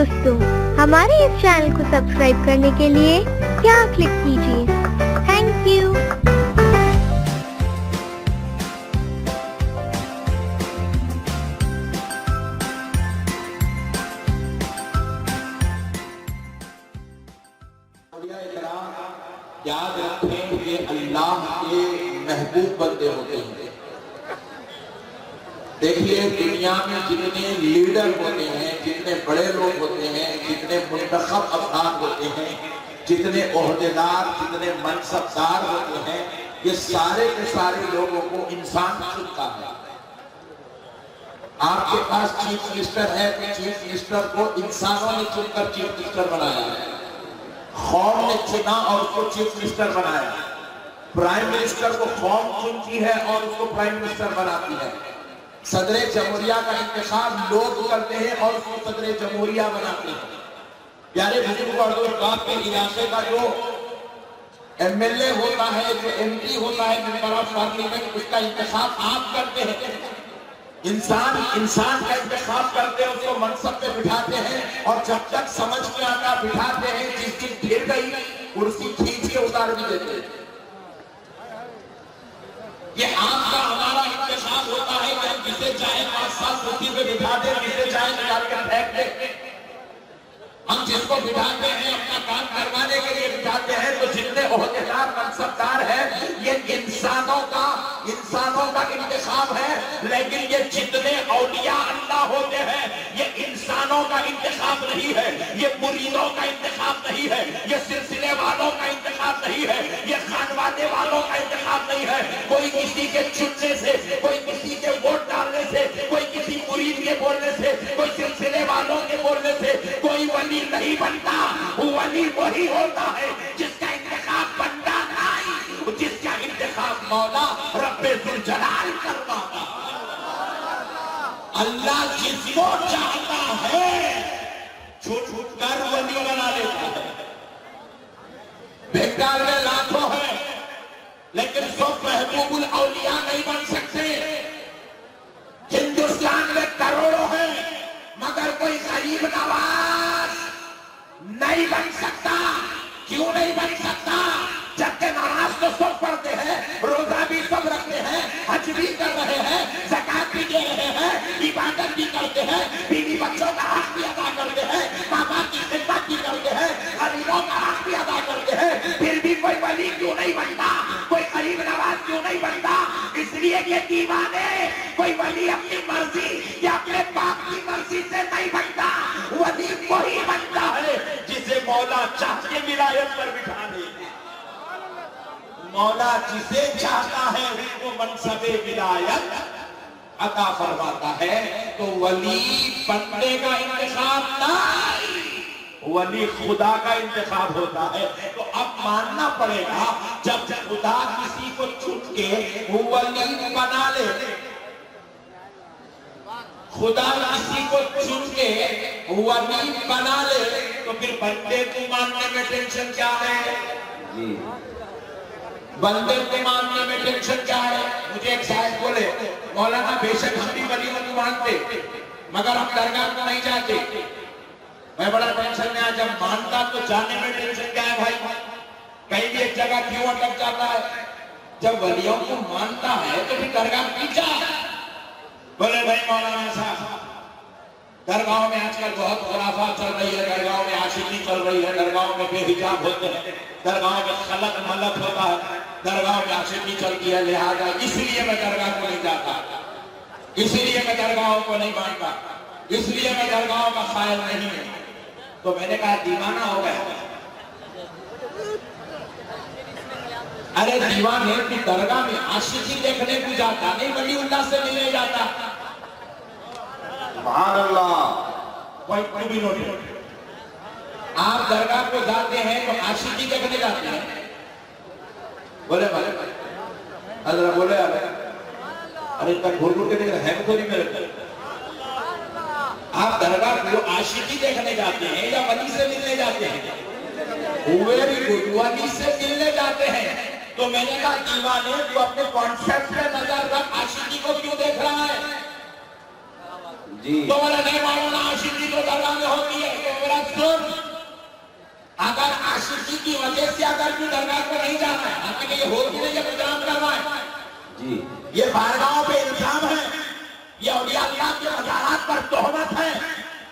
दोस्तों, हमारे इस चैनल को सब्सक्राइब करने के लिए यहाँ क्लिक कीजिए। Thank you. याद रखें ये अल्लाह के महबूब बंदे होते हैं। देखिए दुनिया में जितने लीडर होते हैं, जितने बड़े लोग होते हैं, जितने मुंतखब अफराद होते हैं, जितने ओहदेदार, जितने मनसबदार होते हैं, ये सारे के सारे लोगों को इंसान चुनता है। आपके पास चीफ मिनिस्टर है तो चीफ मिनिस्टर को इंसानों ने चुनकर चीफ मिनिस्टर बनाया है। कौम ने चुना और उसको चीफ मिनिस्टर बनाया। प्राइम मिनिस्टर को कौम चुनती है और उसको प्राइम मिनिस्टर बनाती है। सदर जमहूरिया का इंतखाब लोग करते हैं और उसको सदर जमहूरिया बनाते हैं। प्यारे बुजुर्ग और दोस्त, आपके इलाके का जो एमएलए होता है, जो एमपी होता है, मेंबर ऑफ पार्लियामेंट, उसका इंतखाब आप करते हैं। इंसान का इंतखाब करते हैं, उसको मनसब पे बिठाते हैं और जब तक समझ में आता बिठाते हैं। जिस दिन फिर गई कुर्सी खींच के उतार भी देते हैं। ये आपका हमारा इंतखाब होता है कि हम जिसे चाहे 5 साल कुर्सी पे बिठा दे, जिसे चाहे निकाल कर फेंक दे। हम जिसको बिठाते हैं अपना काम करवाने के लिए बिठाते हैं, तो जितने ओहदेदार मनसबदार है ये इंसानों का इंतखाब है। लेकिन ये जितने औलिया अल्लाह होते हैं ये इंसानों का इंतखाब नहीं है, ये मुरीदों का इंतखाब नहीं है, ये सिलसिले वालों का इंतखाब नहीं है, ये खानवादे वालों का इंतखाब नहीं है। कोई किसी के चुनने से, कोई किसी के वोट डालने से, कोई किसी मुरीद के बोलने से, कोई सिलसिले वालों के बोलने से कोई वली नहीं बनता। वली वही होता है जिसका इंतखाब बंदा नहीं, जिसका इंतखाब मौला रब्बे जुल जलाल करवाता। अल्लाह जिसको चाहता है छूट कर वली बना लेता है। बेकार में लाखों है लेकिन सब महबूबुल औलिया नहीं बन सकते। हिंदुस्तान में करोड़ों है मगर कोई गरीब नवाज नहीं बन सकता। क्यों नहीं बन सकता? जबकि नमाज तो सब पढ़ते हैं, रोजा भी सब रखते हैं, हज भी कर रहे हैं, ज़कात भी दे रहे हैं, इबादत भी करते हैं, बीवी बच्चों का हक भी अदा करते हैं, माँ बाप की खिदमत भी करते हैं, गरीबों का हक भी अदा करते हैं। फिर भी कोई वली क्यों नहीं बनता? कोई गरीब नवाज क्यों नहीं बनता? इसलिए ये दीवाने कोई वली अपनी मर्जी या अपने बाप की मर्जी से नहीं बनता। वली वही बनता है जिसे मौला चाह के विलायत पर बिठा दे। मौला जिसे चाहता है उसको मनसबे विलायत अता फरमाता है। तो वली बंदे का इंतखाब नहीं, वली खुदा का इंतखाब होता है। तो अब मानना पड़ेगा जब खुदा किसी को चुन के वली बना ले, खुदा किसी को चुन के वली बना ले, तो फिर बंदे को मानने में टेंशन क्या है? बंदे को मानने में टेंशन क्या है? मुझे एक साहब बोले, मौलाना बेशक हम भी वली को मानते मगर हम दरगाह को नहीं जाते। मैं बड़ा टेंशन में आज, जब मानता तो जाने में टेंशन क्या है भाई? कहीं भी एक जगह क्यों अटक जाता है? जब वलियों को मानता है तो फिर दरगाह की जा। बोले भाई मौलाना साहब दरगाहों में आजकल बहुत खुराफात चल रही है, दरगाहों में आशिकी चल रही है, दरगाहों में बेहिजाब होते हैं, दरगाहों में खलक मलक होता है, दरगाहों में आशिकी चलती है, लिहाजा इसलिए मैं दरगाह को नहीं जाता, इसलिए मैं दरगाहों को नहीं मानता, इसलिए मैं दरगाहों का ख्याल नहीं है। तो मैंने कहा दीवाना हो गया। अरे दीवाने की दरगाह में आशिकी देखने को जाता नहीं, वलीउल्लाह से मिलने जाता। सुभान अल्लाह। कोई भी नोटिस, आप दरगाह को जाते हैं तो आशिकी देखने जाते हैं? बोले भाई अल्लाह बोले अरे तक घूर घूर के देख रहे हैं तो नहीं मेरे। आप दरगाह को आशिकी देखने जाते हैं या वली से मिलने जाते हैं? वेरी गुड, वली से मिलने जाते हैं। तो मैंने कहा दीवाने तू अपने कॉन्सेप्ट पे नजर रख, आशिकी को क्यों देख रहा है? जी तो बोला नहीं मालूम, आशिकी तो दरगाह में होती है। سن، اگر عاشقی کی وجہ سے اگر تو درگاہ کو نہیں جانا ہے، حالانکہ یہ ہو بھی نہیں، یہ بدنام کرنا ہے جی، یہ بارگاہوں پہ الزام ہے، یہ اولیاء اللہ کے مزارات پر تہمت ہے،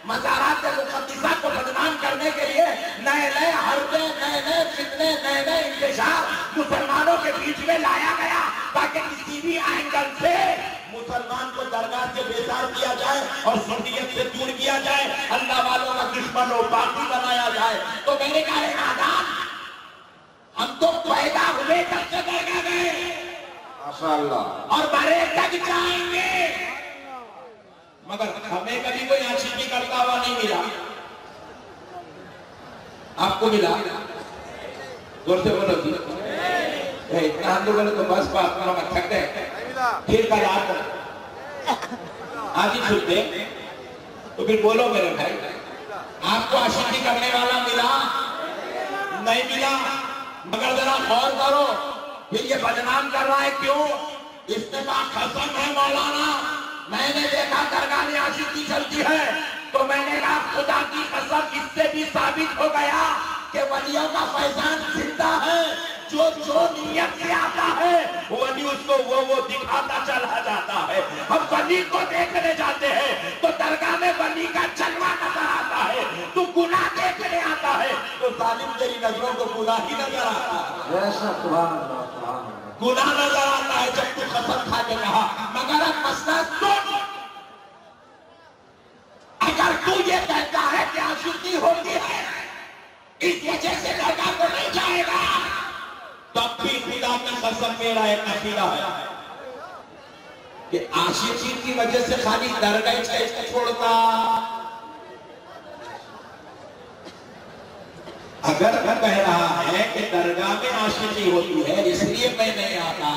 مزارات مقدسہ کو بدنام کرنے کے لیے نئے نئے حربے، نئے نئے فتنے، نئے نئے انتشار مسلمانوں کے بیچ میں لایا گیا تاکہ کسی بھی اینگل سے مسلمان کو درگاہ سے بیزار کیا جائے اور سنیت سے دور کیا جائے، اللہ والوں کا دشمن و باغی بنایا جائے۔ تو میں نے کہا نادان، ہم تو پیدا ہوئے تب سے درگاہ گئے ماشاءاللہ اور مرے تک جائیں گے، مگر ہمیں کبھی کوئی عاشقی کرتا ہوا نہیں ملا۔ آپ کو ملا؟ زور سے بولو جی، اتنا ہم لوگوں نے تو بس بات کرو میں تھک گئے، پھر کا یاد کرو، آج ہی چھوٹے تو پھر بولو میرے بھائی، آپ کو عاشقی کرنے والا ملا؟ نہیں ملا، مگر ذرا غور کرو، پھر یہ بدنام کر رہا ہے کیوں؟ اس نے کہا قسم ہے مولانا، میں نے دیکھا درگاہ میں عاشقی چلتی ہے، تو میں نے کہا خدا کی قسم اس سے بھی ثابت ہو گیا کہ ولیوں کا فیضان زندہ ہے، جو نیت سے آتا ہے ولی اس کو وہ دکھاتا چلا جاتا ہے۔ ہم ولی کو دیکھنے جاتے ہیں تو درگاہ میں ولی کا جلوہ نظر آتا ہے، تو گناہ دیکھنے آتا ہے تو ظالم تیری نظروں کو گناہ ہی نظر آتا ہے، گناہ نظر آتا ہے جب تو قسم کھا کے کہا۔ مگر اب مسئلہ سن، اگر تو یہ کہتا ہے کہ عاشقی ہوتی ہے اس وجہ سے درگاہ کو نہیں جائے گا، تب بھی خدا کی قسم میرا ایک عقیدہ ہے کہ عاشقی کی وجہ سے خالی درگاہ چھوڑتا، اگر وہ کہہ رہا ہے کہ درگاہ میں عاشقی ہوتی ہے اس لیے میں نہیں آتا،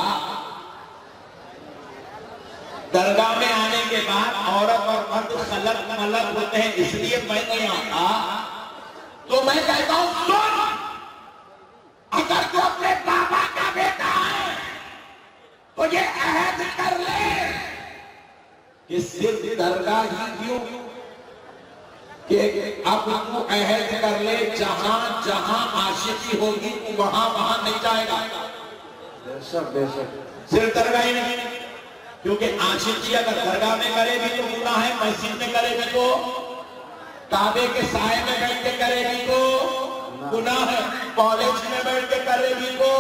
درگاہ میں آنے کے بعد عورت اور مرد خلق ملق ہوتے ہیں اس لیے میں نہیں آتا، تو میں کہتا ہوں سن، اگر تو اپنے بابا کا بیٹا ہے تو یہ عہد کر لے کہ صرف درگاہ ہی کیوں کہ اب تو عہد کر لے جہاں جہاں عاشقی ہوگی وہاں وہاں نہیں جائے گا، صرف درگاہ ہی نہیں، کیونکہ عاشقی اگر درگاہ میں کرے بھی تو گناہ ہے، مسجد میں کرے بھی تو، کعبے کے سائے میں بیٹھ کے کرے بھی تو گناہ ہے، کالج میں بیٹھ کے کرے بھی تو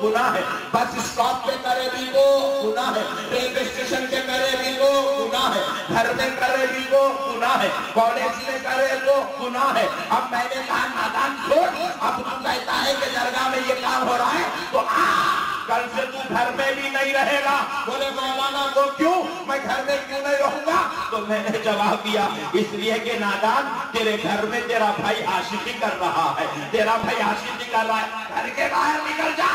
گناہ ہے، بس اسٹاپ پہ کرے بھی تو گناہ ہے، ریلوے اسٹیشن پہ کرے بھی تو گناہ ہے، گھر میں کرے بھی تو گناہ ہے، کالج میں کرے تو گناہ ہے۔ اب میں نے کہا نادان چھوڑ، اب تو کہتا ہے کہ درگاہ میں یہ کام ہو رہا ہے تو کل سے تو گھر میں بھی نہیں رہے گا۔ بولے مولانا وہ کیوں؟ میں گھر میں کیوں نہیں رہوں گا؟ تو میں نے جواب دیا اس لیے کہ نادان تیرے گھر میں تیرا بھائی عاشقی کر رہا ہے، تیرا بھائی عاشقی کر رہا ہے، گھر کے باہر نکل جا۔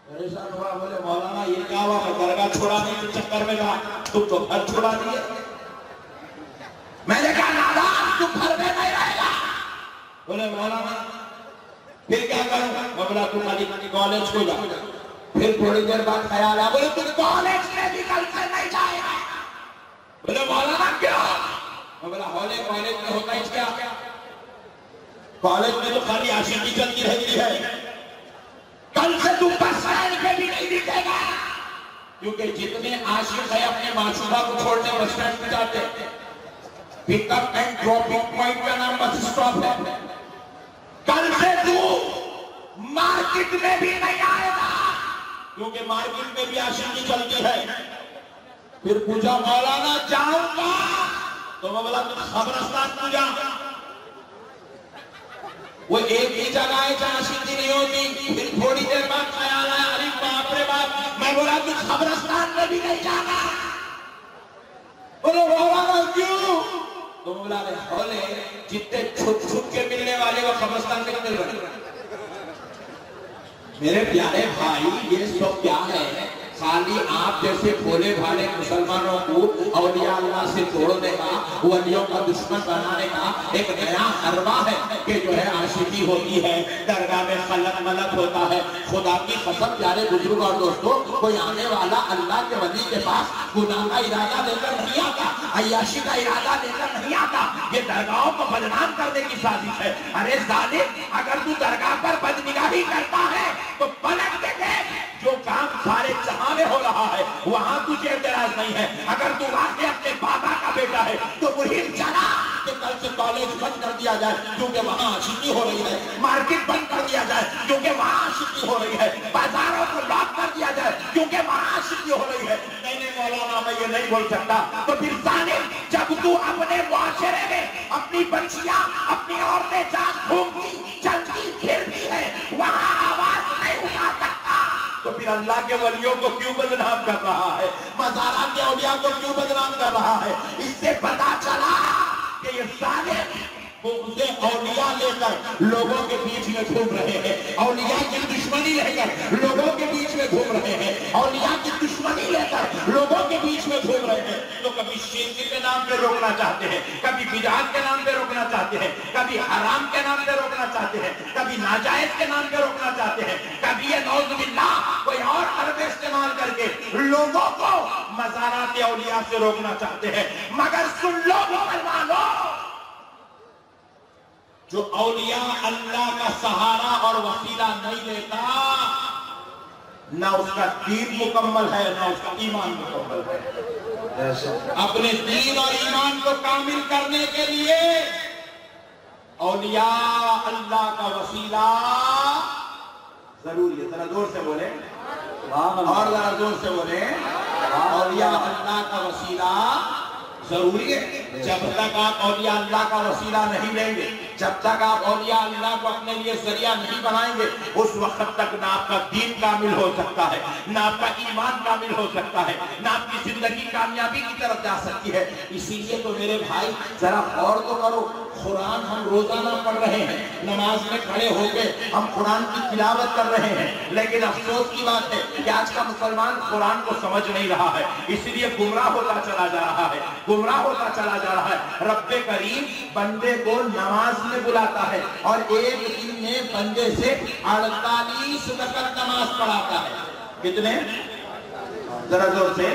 پریشان ہوا، بولے مولانا یہ کیا ہوا؟ میں درگاہ چھوڑا نہیں تو چکر میں گا، تم تو گھر چھوڑا دیے۔ میں نے کہا نادان تو گھر میں نہیں رہے گا۔ بولے مولانا پھر کیا کروں؟ بولا تو خالی کالج کو جا۔ پھر تھوڑی دیر بعد خیال آیا، بولے تو کالج میں بھی کل سے نہیں جائے گا۔ بولے مولانا کیا؟ بولا کالج میں ہوتا ہی کیا؟ کالج میں تو خالی عاشقی چلتی رہتی ہے، کل سے تو بس اسٹینڈ پہ بھی نہیں دکھے گا، کیونکہ جتنے عاشق ہیں اپنے معشوقہ کو چھوڑنے بس اسٹینڈ پہ جاتے، پک اپ اینڈ ڈراپنگ پوائنٹ کا نام بس اسٹاپ ہے۔ کل سے تو مارکیٹ میں بھی نہیں آئے گا، کیونکہ مارکیٹ میں بھی عاشقی چلتی ہے۔ پھر پوچھا مولانا جاؤں گا؟ تو میں بولا قبرستان کو جا، وہ ایک ہی جگہ ہے جہاں عاشقی نہیں ہوتی۔ پھر تھوڑی دیر بعد خیال آیا، ارے باپ رے باپ، میں بولا تو قبرستان میں بھی نہیں جانا۔ بولو مولانا کیوں؟ تو بولا ہولے جتنے چھپ چھپ کے ملنے والے وہ قبرستان میں مل رہے۔ میرے پیارے بھائی یہ سب کیا ہے؟ खाली आप जैसे भोले भाले मुसलमानों को औलिया अल्लाह से तोड़ने का, वलियों का दुश्मन बनाने का एक नया हरवा है कि जो है आशिकी होती है, दरगाह में खलक मलक होता है। खुदा की कसम प्यारे बुजुर्ग और दोस्तों, कोई आने वाला अल्लाह के वली के पास गुनाह का इरादा लेकर नहीं आता, अय्याशी का इरादा लेकर नहीं आता। ये दरगाहों को बदनाम करने की साजिश है। अरे जालिम, अगर तू दरगाह पर बदनिगाही करता है तो पलट देखे, जो काम सारे जहां में हो रहा है वहां तुझे एतराज नहीं है। अगर तू वाकई अपने बाबा का बेटा है तो मुहिम चला कि कल से कॉलेज बंद कर दिया जाए क्योंकि वहां आशिकी हो रही है, मार्केट बंद कर दिया जाए क्योंकि वहां आशिकी हो रही है, बाजारों को लॉक कर दिया जाए क्योंकि वहां आशिकी हो रही है। नहीं मौलाना, मैं ये नहीं बोल सकता। तो फिर जालिम, जब तू अपने मुआशरे में अपनी बच्चियां, अपनी औरतें जान घूमती चलती फिरती है, वहां आवाज नहीं उठा सकता, तो फिर अल्लाह के वलियों को क्यों बदनाम कर रहा है, मज़ारात के औलिया को क्यों बदनाम कर रहा है? इससे पता चला कि ये सारे मुझे औलिया लेकर लोगों के बीच में घूम रहे हैं, औलिया की दुश्मनी लेकर लोगों के बीच में घूम रहे हैं, औलिया की दुश्मनी लेकर लोगों के बीच में घूम रहे हैं। तो कभी शिर्क के नाम पे रोकना चाहते हैं, कभी बिदअत के नाम पे रोकना चाहते हैं, कभी हराम के नाम पे रोकना चाहते हैं, कभी नाजायज के नाम पे रोकना चाहते हैं, कभी ये नौजुबिल्लाह कोई और हरफ इस्तेमाल करके लोगों को मज़ारात औलिया से रोकना चाहते हैं। मगर सुन लो मुसलमानों, जो औलिया अल्लाह का सहारा और वसीला नहीं लेता, ना उसका दीन मुकम्मल है, ना उसका ईमान मुकम्मल है। अपने दीन और ईमान को कामिल करने के लिए औलिया अल्लाह का वसीला जरूरी है। जरा जोर से बोले, और जरा जोर से बोले, औलिया अल्लाह का वसीला जरूरी है। जब तक आप औलिया अल्लाह का वसीला नहीं लेंगे, जब तक आप औलिया अल्लाह को अपने लिए जरिया नहीं बनाएंगे, उस वक्त तक ना आपका दीन कामिल हो सकता है, ना आपका ईमान कामिल हो सकता है, ना आपकी जिंदगी कामयाबी की तरफ जा सकती है। इसीलिए तो मेरे भाई जरा गौर तो करो, कुरान हम रोजाना पढ़ रहे हैं, नमाज में खड़े होकर हम कुरान की तिलावत कर रहे हैं, लेकिन अफसोस की बात है कि आज का मुसलमान कुरान को समझ नहीं रहा है, इसलिए गुमराह होता चला जा रहा है, गुमराह होता चला जा रहा है। रब्बे करीम बंदे को नमाज में बुलाता है और एक दिन में बंदे से 48 रकअत नमाज पढ़ाता है। कितने? जरा जोर से,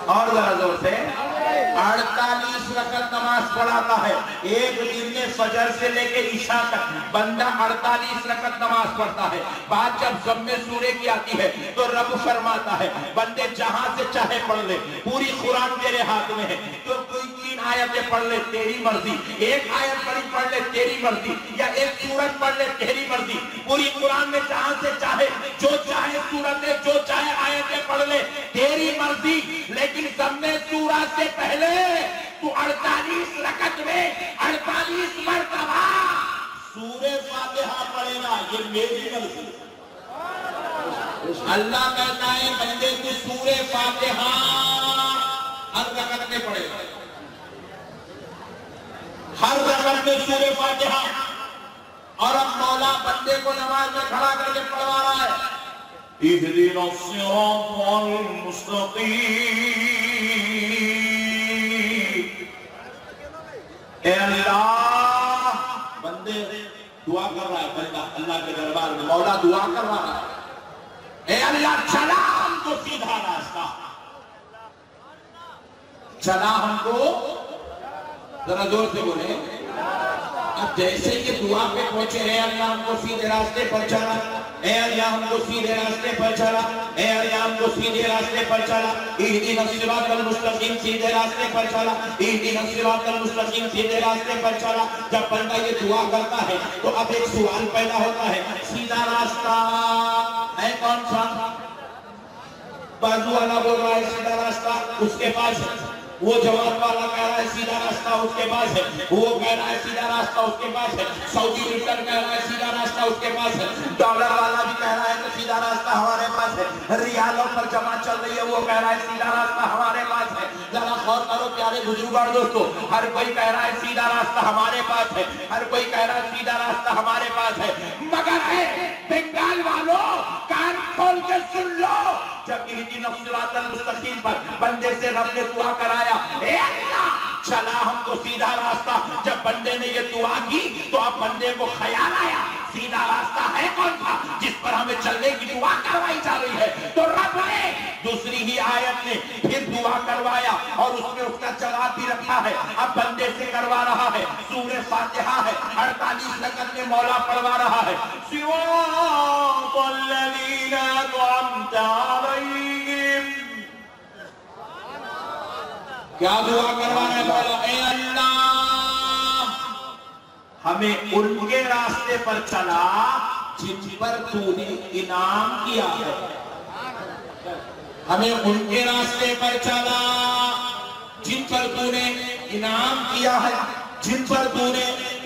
और जरा जोर से, 48 रकअत नमाज पढ़ाता है। एक दिन में फजर से लेके इशा तक बंदा 48 रकअत नमाज पढ़ता है। बात जब ज़म्मे सूरे की आती है तो रब फरमाता है, बंदे जहां से चाहे पढ़ ले, पूरी कुरान तेरे हाथ में है, तो कोई 3 आयतें पढ़ ले तेरी मर्जी, एक आयत पढ़ ले तेरी मर्जी, या एक सूरत पढ़ ले तेरी मर्जी। पूरी कुरान में जहां से चाहे, जो चाहे सूरतें, जो चाहे आयतें पढ़ ले तेरी मर्जी, लेकिन ज़म्मे सूरा से पहले तू 48 रकअत में 48 मरतबा सूरे फातिहा पढ़ेगा, ये मेरी मर्जी। अल्लाह कहता है बंदे तू सूरे फातिहा हर रकअत में पढ़ेगा, हर रकअत में सूरे फातिहा। और अब मौला बंदे को नमाज में खड़ा करके पढ़वा रहा है, इहदिना सिरातल मुस्तकीम। ए अल्लाह, बंदे दुआ कर रहा है, बंदा अल्लाह के दरबार में, मौला दुआ कर रहा है, ए अल्लाह चला हमको सीधा रास्ता, चला हमको, जरा जोर से बोले। अब जैसे ये दुआ पे पहुंचे, ए अल्लाह हमको सीधे रास्ते पर चला, ए अल्लाह हमको सीधे रास्ते पर चला, ए अल्लाह हमको सीधे रास्ते पर चला, इहदिना सिरातल मुस्तकीम, सीधे रास्ते पर चला, इहदिना सिरातल मुस्तकीम, सीधे रास्ते पर चला। जब बंदा ये दुआ करता है तो अब एक सवाल पैदा होता है, सीधा रास्ता है कौन सा? बाजू वाला बोल रहा है सीधा रास्ता उसके पास है, वो जवाब वाला कह रहा है सीधा रास्ता उसके पास है, वो कह रहा है सीधा रास्ता उसके पास है, सऊदी रिटर्न कह रहा है सीधा रास्ता उसके पास है, डॉलर वाला भी कह रहा है कि सीधा रास्ता हमारे पास है, रियालों पर जमा चल रही है, वो कह रहा है सीधा रास्ता हमारे पास है। ذرا غور کرو پیارے بزرگوں دوستو، ہر کوئی کہہ رہا ہے سیدھا راستہ ہمارے پاس ہے، ہر کوئی کہہ رہا ہے سیدھا راستہ ہمارے پاس ہے، مگر ہے بنگال والوں کان کھول کے سن لو، جب اہدنا الصراط المستقیم پر بندے سے رب نے دعا کرایا، اے اللہ چلا ہم کو سیدھا راستہ، جب بندے نے یہ دعا کی تو اب بندے کو خیال آیا سیدھا راستہ ہے کون تھا جس پر ہمیں چلنے کی دعا کروائی جا رہی ہے، تو رب نے دوسری ہی آیت میں پھر دعا کروایا اور اس میں اس کا جواب بھی رکھا ہے، اب بندے سے کروا رہا ہے، سورہ فاتحہ ہے، 48 رکعت میں مولا پڑھوا رہا ہے، صراط الذین انعمت علیہم، کیا دعا کروا رہا ہے مولا؟ اے اللہ ہمیں ان کے راستے پر چلا جن پر تو نے انعام کیا ہے، ہمیں ان کے راستے پر چلا جن پر تو نے انعام کیا ہے، جن پر تو نے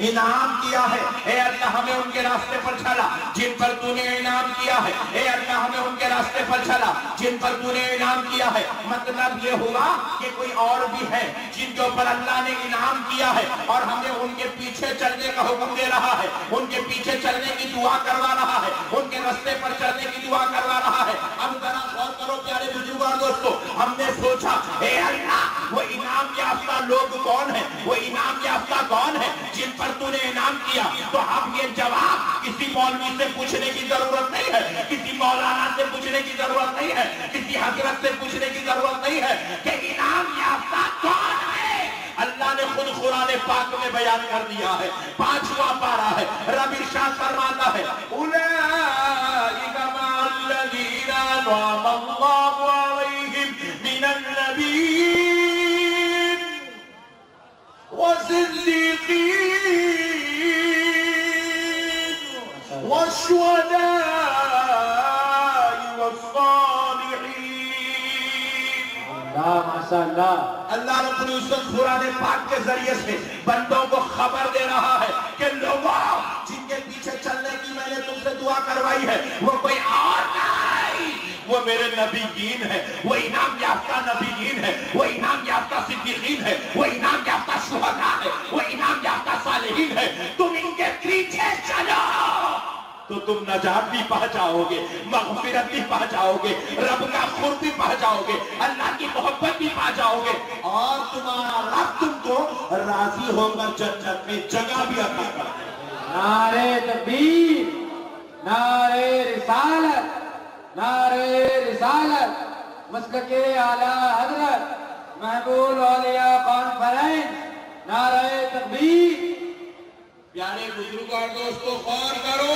انعام کیا ہے، اے اللہ ہمیں ان کے راستے پر چلا جن پر تو نے انعام کیا ہے، اے اللہ ہمیں ان کے راستے پر چلا جن پر تو نے انعام کیا ہے۔ مطلب یہ ہوا کہ کوئی اور بھی ہے جن کے اوپر اللہ نے انعام کیا ہے اور ہمیں ان کے پیچھے چلنے کا حکم دے رہا ہے، ان کے پیچھے چلنے کی دعا کروا رہا ہے، ان کے راستے پر چلنے کی دعا کروا رہا ہے۔ اب ذرا غور کرو پیارے بزرگوں دوستو، ہم نے سوچا اے اللہ وہ انعام یافتہ لوگ کون ہیں، وہ انعام یافتہ کون ہے جن پر تو نے انعام کیا، تو اب یہ جواب کسی مولوی سے پوچھنے کی ضرورت نہیں ہے، کسی مولانا سے پوچھنے کی ضرورت نہیں ہے، کسی حضرت سے پوچھنے کی ضرورت نہیں ہے کہ انعام یافتہ کون ہے، اللہ نے خود قرآن پاک میں بیان کر دیا ہے۔ 5واں پارہ ہے، رب ارشاد فرماتا ہے اولئک مع الذین انعم اللہ علیہم من النبیین والصدیقین والشہداء والصالحین۔ اللہ رب العزت قرآن پاک کے ذریعے سے بندوں کو خبر دے رہا ہے کہ لوگوں جن کے پیچھے چلنے کی میں نے تم سے دعا کروائی ہے وہ کوئی اور نہیں، وہ میرے نبیین ہے، وہ انعام یافتہ نبیین ہے، وہ انعام یافتہ صدیقین ہے، وہ انعام یافتہ شہداء ہے، وہ انعام یافتہ صالحین ہے۔ تم ان کے پیچھے چلو تو تم نجات بھی پا جاؤ گے، مغفرت بھی پا جاؤ گے، رب کا قرب بھی پا جاؤ گے، اللہ کی محبت بھی پا جاؤ گے، اور تمہارا رب تم کو راضی ہو کر جنت میں جگہ بھی عطا کر دے۔ نعرہ تکبیر، نعرہ رسالت، نعرہ رسالت، مسلک اعلیٰ حضرت محبوب اولیاء کانفرنس، نعرہ تکبیر۔ پیارے بزرگوں اور دوستو غور کرو،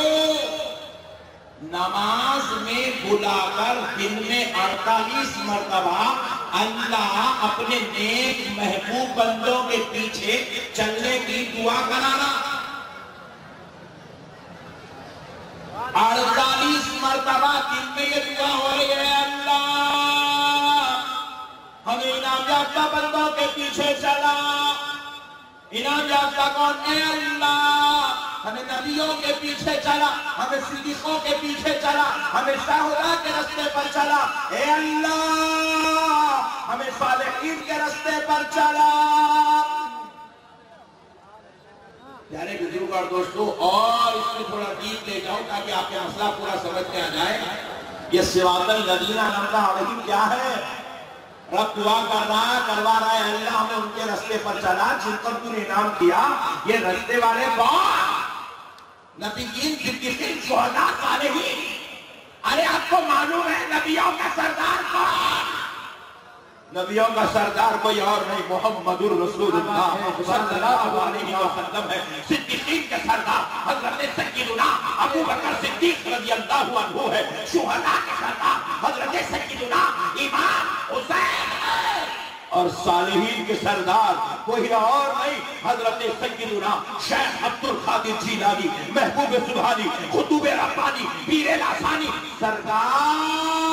نماز میں بلا کر دن میں 48 مرتبہ اللہ اپنے نیک محبوب بندوں کے پیچھے چلنے کی دعا کرانا، 48 مرتبہ دن میں یہ دعا ہو رہی ہے، اللہ ہمیں انعام یافتہ بندوں کے پیچھے چلا۔ انعام یافتہ کون؟ اے اللہ ہمیں نبیوں کے پیچھے چلا، ہمیں صدیقوں کے پیچھے چلا، ہمیں شہداء کے راستے پر چلا، اے اللہ ہمیں صالحین کے راستے پر چلا۔ پیارے بزرگ اور دوستو، اور اس میں تھوڑا ڈیپ لے جاؤں تاکہ آپ کے مسئلہ پورا سمجھ میں آ جائے۔ یہ صراط الذین انعمت علیہم کیا ہے؟ رب دعا کروا رہا ہے، اللہ ہمیں ان کے راستے پر چلا جن پر تو نے انعام کیا۔ یہ راستے والے کون؟ نبیین، صدیقین، شہداء، صالحین۔ ارے آپ کو معلوم ہے نبیوں کا سردار کون؟ نبیوں کا سردار کوئی اور نہیں، محمد الرسول اللہ صلی اللہ علیہ وسلم ہے۔ صدیقین کے سردار حضرت سیدنا ابو بکر صدیق رضی اللہ عنہ ہے۔ شہداء کے سردار حضرت سیدنا امام حسین ہے، اور صالحین کے سردار کوئی اور نہیں، حضرت سیدنا شیخ عبد القادر جیلانی، محبوب سبحانی، قطب ربانی، پیر لاسانی، سرکار